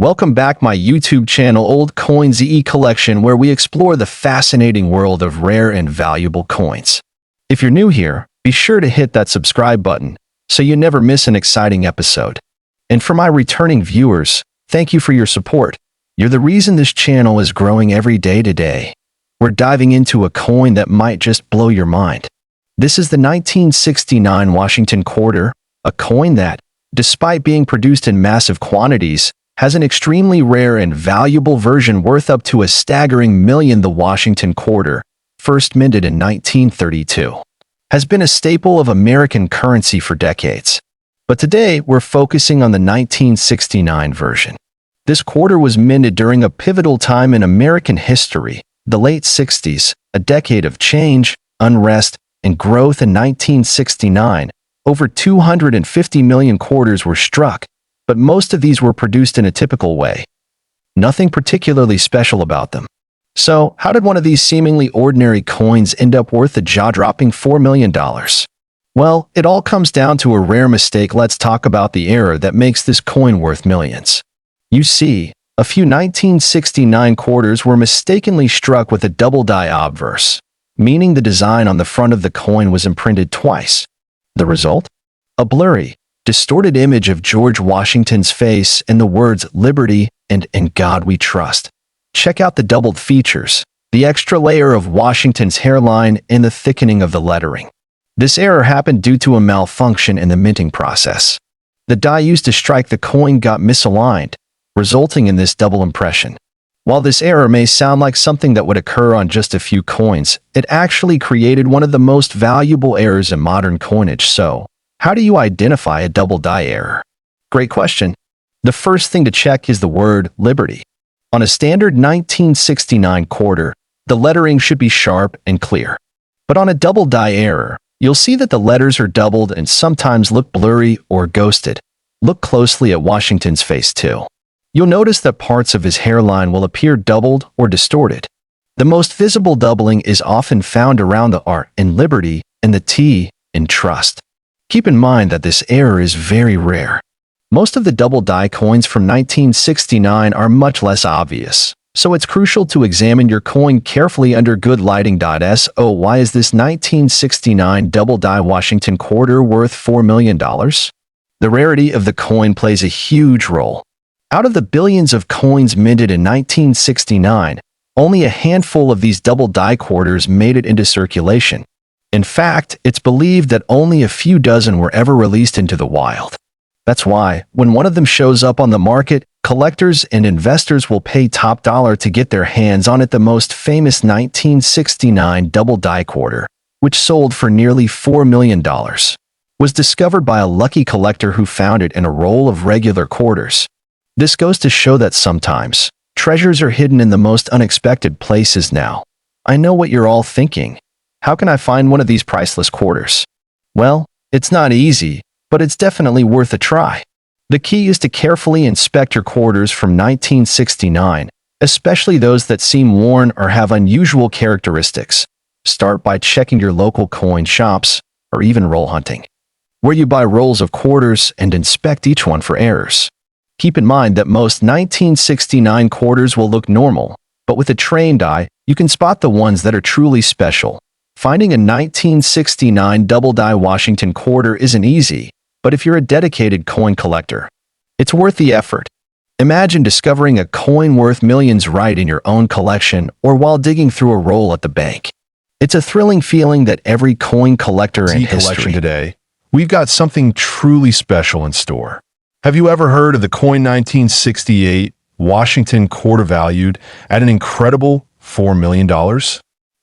Welcome back my YouTube channel Old Coins Collection, where we explore the fascinating world of rare and valuable coins. If you're new here, be sure to hit that subscribe button so you never miss an exciting episode. And for my returning viewers, thank you for your support. You're the reason this channel is growing every day today. We're diving into a coin that might just blow your mind. This is the 1969 Washington quarter, a coin that, despite being produced in massive quantities, has an extremely rare and valuable version worth up to a staggering million. The Washington quarter, first minted in 1932, has been a staple of American currency for decades. But today, we're focusing on the 1969 version. This quarter was minted during a pivotal time in American history, the late 60s, a decade of change, unrest, and growth. In 1969, over 250 million quarters were struck, but most of these were produced in a typical way. Nothing particularly special about them. So, how did one of these seemingly ordinary coins end up worth a jaw-dropping $4 million? Well, it all comes down to a rare mistake. Let's talk about the error that makes this coin worth millions. You see, a few 1969 quarters were mistakenly struck with a double die obverse, meaning the design on the front of the coin was imprinted twice. The result? A blurry, distorted image of George Washington's face and the words "Liberty" and "In God We Trust." Check out the doubled features, the extra layer of Washington's hairline, and the thickening of the lettering. This error happened due to a malfunction in the minting process. The die used to strike the coin got misaligned, resulting in this double impression. While this error may sound like something that would occur on just a few coins, it actually created one of the most valuable errors in modern coinage. So, how do you identify a double die error? Great question. The first thing to check is the word "Liberty." On a standard 1969 quarter, the lettering should be sharp and clear. But on a double die error, you'll see that the letters are doubled and sometimes look blurry or ghosted. Look closely at Washington's face too. You'll notice that parts of his hairline will appear doubled or distorted. The most visible doubling is often found around the R in Liberty and the T in Trust. Keep in mind that this error is very rare. Most of the double die coins from 1969 are much less obvious, so it's crucial to examine your coin carefully under good lighting. So why is this 1969 double die Washington quarter worth $4 million? The rarity of the coin plays a huge role. Out of the billions of coins minted in 1969, only a handful of these double die quarters made it into circulation. In fact, it's believed that only a few dozen were ever released into the wild. That's why, when one of them shows up on the market, collectors and investors will pay top dollar to get their hands on it. The most famous 1969 double die quarter, which sold for nearly $4 million, was discovered by a lucky collector who found it in a roll of regular quarters. This goes to show that sometimes, treasures are hidden in the most unexpected places. Now, I know what you're all thinking. How can I find one of these priceless quarters? Well, it's not easy, but it's definitely worth a try. The key is to carefully inspect your quarters from 1969, especially those that seem worn or have unusual characteristics. Start by checking your local coin shops, or even roll hunting, where you buy rolls of quarters and inspect each one for errors. Keep in mind that most 1969 quarters will look normal, but with a trained eye, you can spot the ones that are truly special. Finding a 1969 double die Washington quarter isn't easy, but if you're a dedicated coin collector, it's worth the effort. Imagine discovering a coin worth millions right in your own collection or while digging through a roll at the bank. It's a thrilling feeling that every coin collector in history. Today, we've got something truly special in store. Have you ever heard of the coin 1968 Washington quarter valued at an incredible $4 million?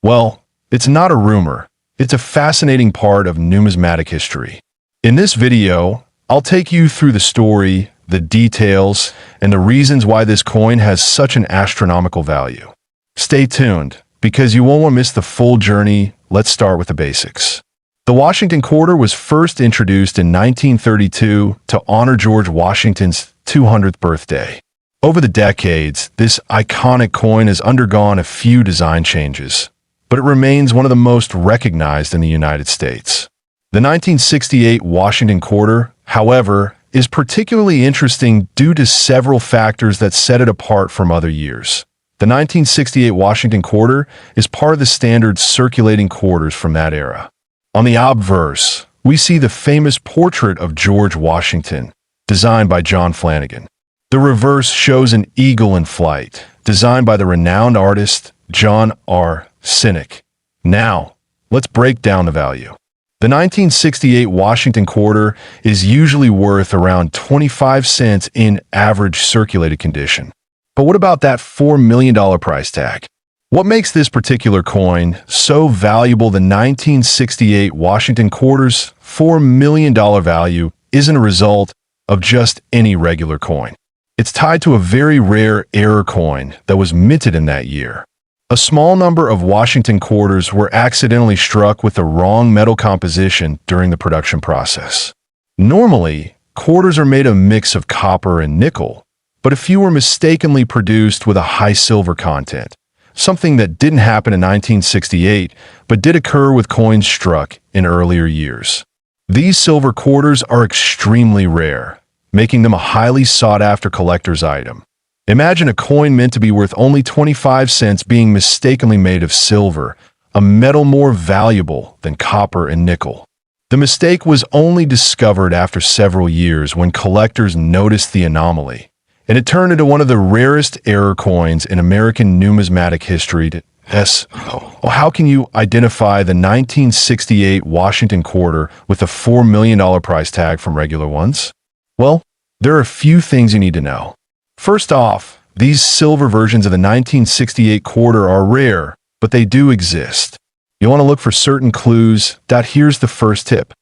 Well, it's not a rumor. It's a fascinating part of numismatic history. In this video, I'll take you through the story, the details, and the reasons why this coin has such an astronomical value. Stay tuned, because you won't want to miss the full journey. Let's start with the basics. The Washington quarter was first introduced in 1932 to honor George Washington's 200th birthday. Over the decades, this iconic coin has undergone a few design changes, but it remains one of the most recognized in the United States. The 1968 Washington quarter, however, is particularly interesting due to several factors that set it apart from other years. The 1968 Washington quarter is part of the standard circulating quarters from that era. On the obverse, we see the famous portrait of George Washington, designed by John Flanagan. The reverse shows an eagle in flight, designed by the renowned artist John R. Sinek. Now, let's break down the value. The 1968 Washington quarter is usually worth around 25 cents in average circulated condition. But what about that $4 million price tag? What makes this particular coin so valuable? The 1968 Washington quarter's $4 million value isn't a result of just any regular coin. It's tied to a very rare error coin that was minted in that year. A small number of Washington quarters were accidentally struck with the wrong metal composition during the production process. Normally, quarters are made of a mix of copper and nickel, but a few were mistakenly produced with a high silver content, something that didn't happen in 1968, but did occur with coins struck in earlier years. These silver quarters are extremely rare, making them a highly sought-after collector's item. Imagine a coin meant to be worth only 25 cents being mistakenly made of silver, a metal more valuable than copper and nickel. The mistake was only discovered after several years when collectors noticed the anomaly, and it turned into one of the rarest error coins in American numismatic history. How can you identify the 1968 Washington quarter with a $4 million price tag from regular ones? Well, there are a few things you need to know. First off, these silver versions of the 1968 quarter are rare, but they do exist. You want to look for certain clues. Here's the first tip.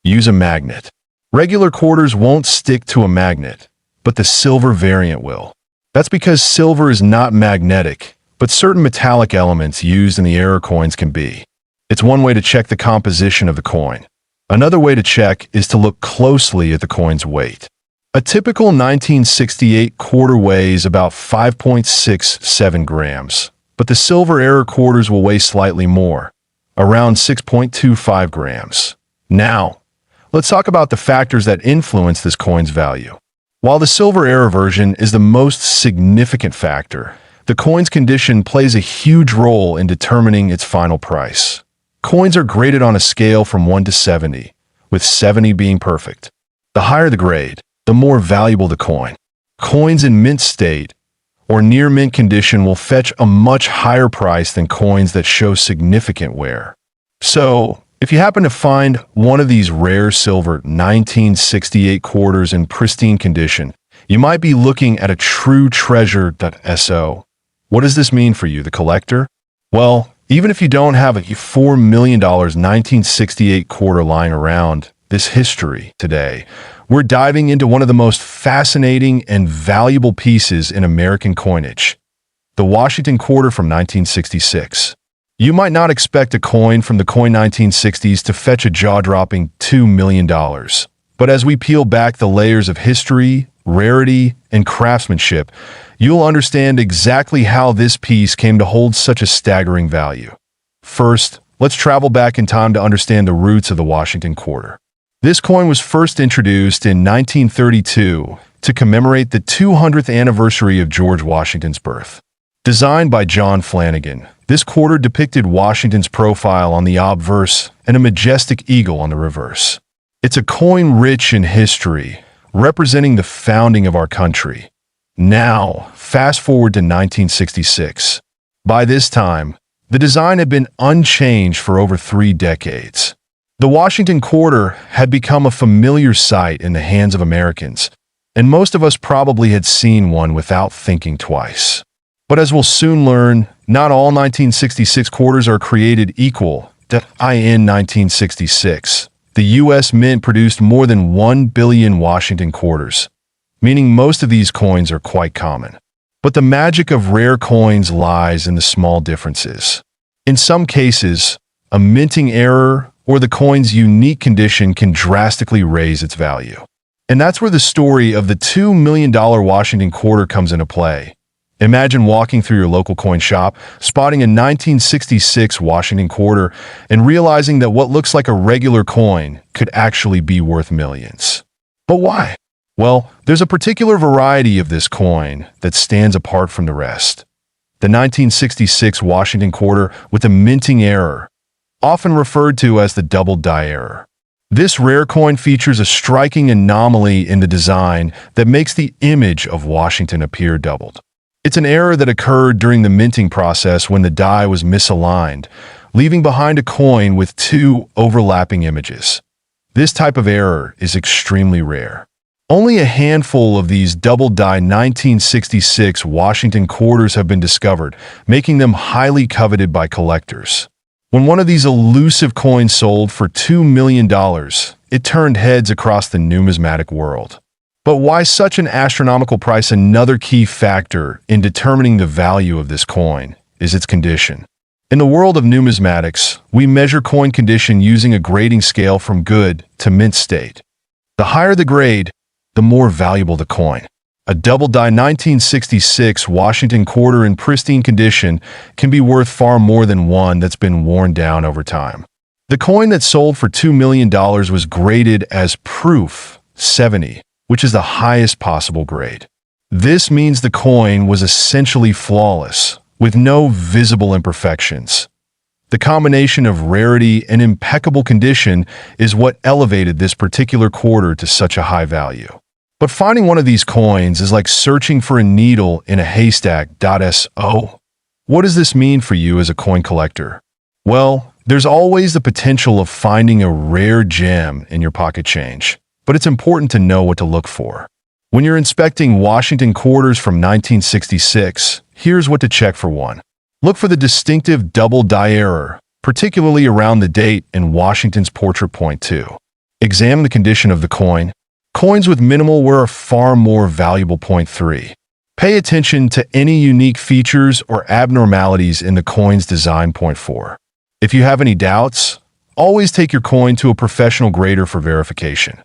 Use a magnet. Regular quarters won't stick to a magnet, but the silver variant will. That's because silver is not magnetic, but certain metallic elements used in the error coins can be. It's one way to check the composition of the coin. Another way to check is to look closely at the coin's weight. A typical 1968 quarter weighs about 5.67 grams, but the silver error quarters will weigh slightly more, around 6.25 grams. Now, let's talk about the factors that influence this coin's value. While the silver error version is the most significant factor, the coin's condition plays a huge role in determining its final price. Coins are graded on a scale from 1 to 70, with 70 being perfect. The higher the grade, the more valuable the coin. Coins in mint state or near mint condition will fetch a much higher price than coins that show significant wear. So, if you happen to find one of these rare silver 1968 quarters in pristine condition, you might be looking at a true treasure. So, what does this mean for you, the collector? Well, even if you don't have a $4 million 1968 quarter lying around this history today, we're diving into one of the most fascinating and valuable pieces in American coinage, the Washington quarter from 1966. You might not expect a coin from the coin 1960s to fetch a jaw-dropping $2 million. But as we peel back the layers of history, rarity, and craftsmanship, you'll understand exactly how this piece came to hold such a staggering value. First, let's travel back in time to understand the roots of the Washington quarter. This coin was first introduced in 1932 to commemorate the 200th anniversary of George Washington's birth. Designed by John Flanagan, this quarter depicted Washington's profile on the obverse and a majestic eagle on the reverse. It's a coin rich in history, representing the founding of our country. Now, fast forward to 1966. By this time, the design had been unchanged for over 3 decades. The Washington quarter had become a familiar sight in the hands of Americans, and most of us probably had seen one without thinking twice. But as we'll soon learn, not all 1966 quarters are created equal. In 1966, the U.S. Mint produced more than 1 billion Washington quarters, meaning most of these coins are quite common. But the magic of rare coins lies in the small differences. In some cases, a minting error or the coin's unique condition can drastically raise its value. And that's where the story of the $2 million Washington quarter comes into play. Imagine walking through your local coin shop, spotting a 1966 Washington quarter, and realizing that what looks like a regular coin could actually be worth millions. But why? Well, there's a particular variety of this coin that stands apart from the rest. The 1966 Washington quarter with a minting error, often referred to as the double die error. This rare coin features a striking anomaly in the design that makes the image of Washington appear doubled. It's an error that occurred during the minting process when the die was misaligned, leaving behind a coin with two overlapping images. This type of error is extremely rare. Only a handful of these double-die 1966 Washington quarters have been discovered, making them highly coveted by collectors. When one of these elusive coins sold for $2 million, it turned heads across the numismatic world. But why such an astronomical price? Another key factor in determining the value of this coin is its condition. In the world of numismatics, we measure coin condition using a grading scale from good to mint state. The higher the grade, the more valuable the coin. A double-die 1966 Washington quarter in pristine condition can be worth far more than one that's been worn down over time. The coin that sold for $2 million was graded as Proof 70, which is the highest possible grade. This means the coin was essentially flawless, with no visible imperfections. The combination of rarity and impeccable condition is what elevated this particular quarter to such a high value. But finding one of these coins is like searching for a needle in a haystack. So, what does this mean for you as a coin collector? Well, there's always the potential of finding a rare gem in your pocket change, but it's important to know what to look for. When you're inspecting Washington quarters from 1966, here's what to check for. 1. Look for the distinctive double die error, particularly around the date and Washington's portrait point. 2. Examine the condition of the coin. Coins with minimal wear are far more valuable. 3. Pay attention to any unique features or abnormalities in the coin's design. 4. If you have any doubts, always take your coin to a professional grader for verification.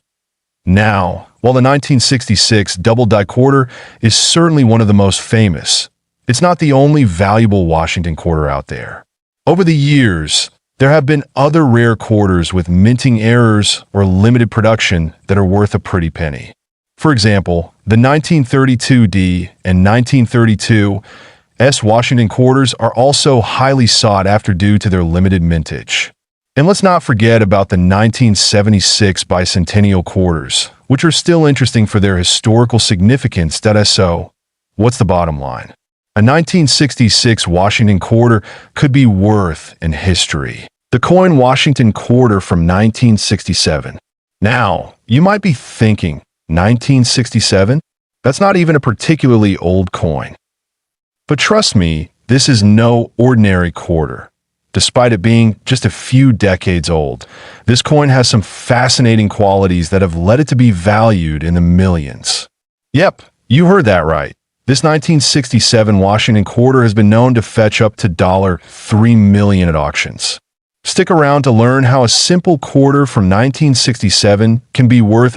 Now, while the 1966 double die quarter is certainly one of the most famous, it's not the only valuable Washington quarter out there. Over the years, there have been other rare quarters with minting errors or limited production that are worth a pretty penny. For example, the 1932D and 1932S Washington quarters are also highly sought after due to their limited mintage. And let's not forget about the 1976 bicentennial quarters, which are still interesting for their historical significance. So, what's the bottom line? A 1966 Washington quarter could be worth in history. The coin Washington quarter from 1967. Now, you might be thinking, 1967? That's not even a particularly old coin. But trust me, this is no ordinary quarter. Despite it being just a few decades old, this coin has some fascinating qualities that have led it to be valued in the millions. Yep, you heard that right. This 1967 Washington quarter has been known to fetch up to $3 million at auctions. Stick around to learn how a simple quarter from 1967 can be worth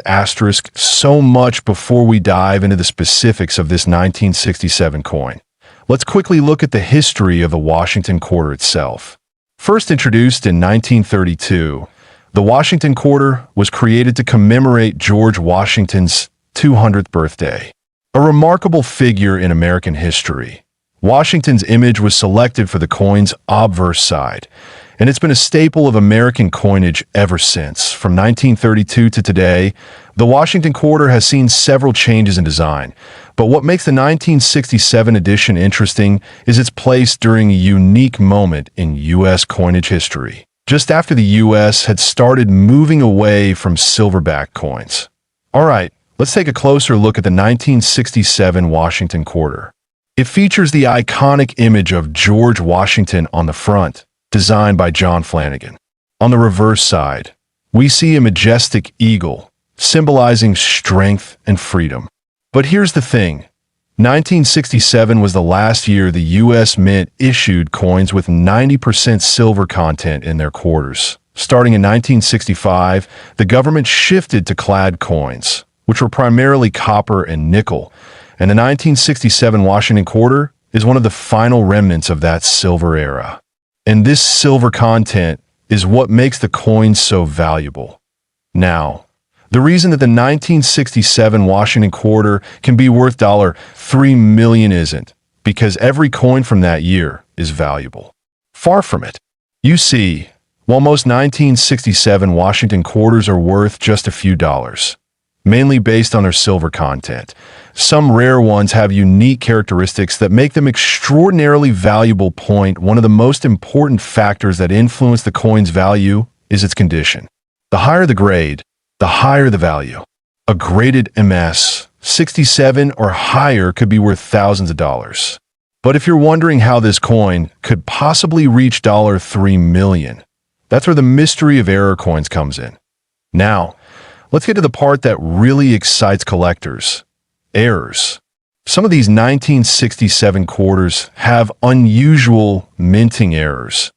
so much before we dive into the specifics of this 1967 coin. Let's quickly look at the history of the Washington quarter itself. First introduced in 1932, the Washington quarter was created to commemorate George Washington's 200th birthday. A remarkable figure in American history, Washington's image was selected for the coin's obverse side, and it's been a staple of American coinage ever since. From 1932 to today, the Washington quarter has seen several changes in design, but what makes the 1967 edition interesting is its place during a unique moment in U.S. coinage history, just after the U.S. had started moving away from silverback coins. All right, let's take a closer look at the 1967 Washington quarter. It features the iconic image of George Washington on the front, designed by John Flanagan. On the reverse side, we see a majestic eagle, symbolizing strength and freedom. But here's the thing. 1967 was the last year the U.S. Mint issued coins with 90% silver content in their quarters. Starting in 1965, the government shifted to clad coins, which were primarily copper and nickel, and the 1967 Washington quarter is one of the final remnants of that silver era. And this silver content is what makes the coin so valuable. Now, The reason that the 1967 Washington quarter can be worth $3 million isn't because every coin from that year is valuable. Far from it. You see, while most 1967 Washington quarters are worth just a few dollars, mainly based on their silver content, some rare ones have unique characteristics that make them extraordinarily valuable. One of the most important factors that influence the coin's value is its condition. The higher the grade, the higher the value. A graded MS 67 or higher could be worth thousands of dollars. But if you're wondering how this coin could possibly reach $3 million, that's where the mystery of error coins comes in. Now, let's get to the part that really excites collectors. Errors. Some of these 1967 quarters have unusual minting errors,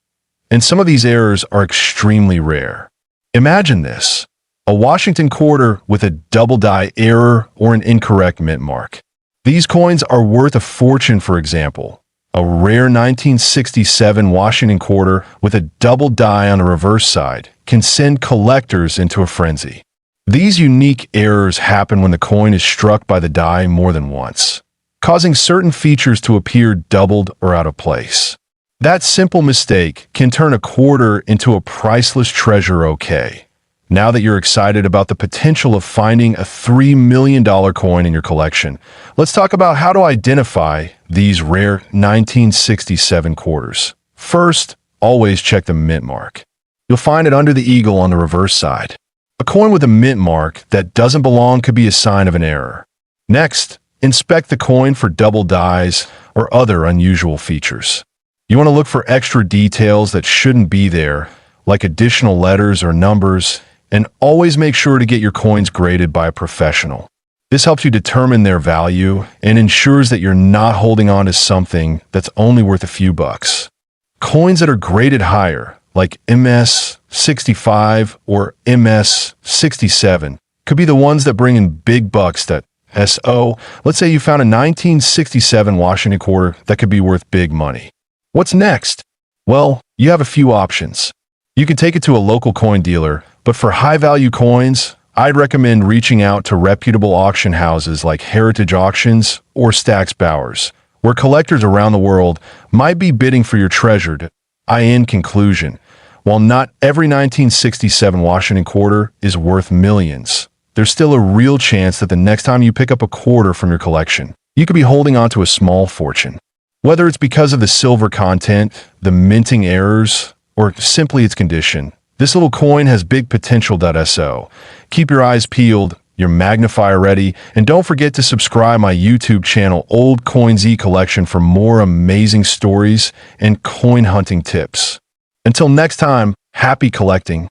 and some of these errors are extremely rare. Imagine this: a Washington quarter with a double die error or an incorrect mint mark. These coins are worth a fortune. For example, a rare 1967 Washington quarter with a double die on the reverse side can send collectors into a frenzy. These unique errors happen when the coin is struck by the die more than once, causing certain features to appear doubled or out of place. That simple mistake can turn a quarter into a priceless treasure. Okay, now that you're excited about the potential of finding a $3 million coin in your collection, let's talk about how to identify these rare 1967 quarters. First, always check the mint mark. You'll find it under the eagle on the reverse side. A coin with a mint mark that doesn't belong could be a sign of an error. Next, inspect the coin for double dies or other unusual features. You want to look for extra details that shouldn't be there, like additional letters or numbers, and always make sure to get your coins graded by a professional. This helps you determine their value and ensures that you're not holding on to something that's only worth a few bucks. Coins that are graded higher, like MS 65 or MS 67, could be the ones that bring in big bucks. Let's say you found a 1967 Washington quarter that could be worth big money. What's next? Well, you have a few options. You can take it to a local coin dealer, but for high-value coins, I'd recommend reaching out to reputable auction houses like Heritage Auctions or Stack's Bowers, where collectors around the world might be bidding for your treasure. In conclusion, while not every 1967 Washington quarter is worth millions, there's still a real chance that the next time you pick up a quarter from your collection, you could be holding on to a small fortune. Whether it's because of the silver content, the minting errors, or simply its condition, this little coin has big potential. Keep your eyes peeled, your magnifier ready, and don't forget to subscribe my YouTube channel, Old Coins E-Collection, for more amazing stories and coin hunting tips. Until next time, happy collecting.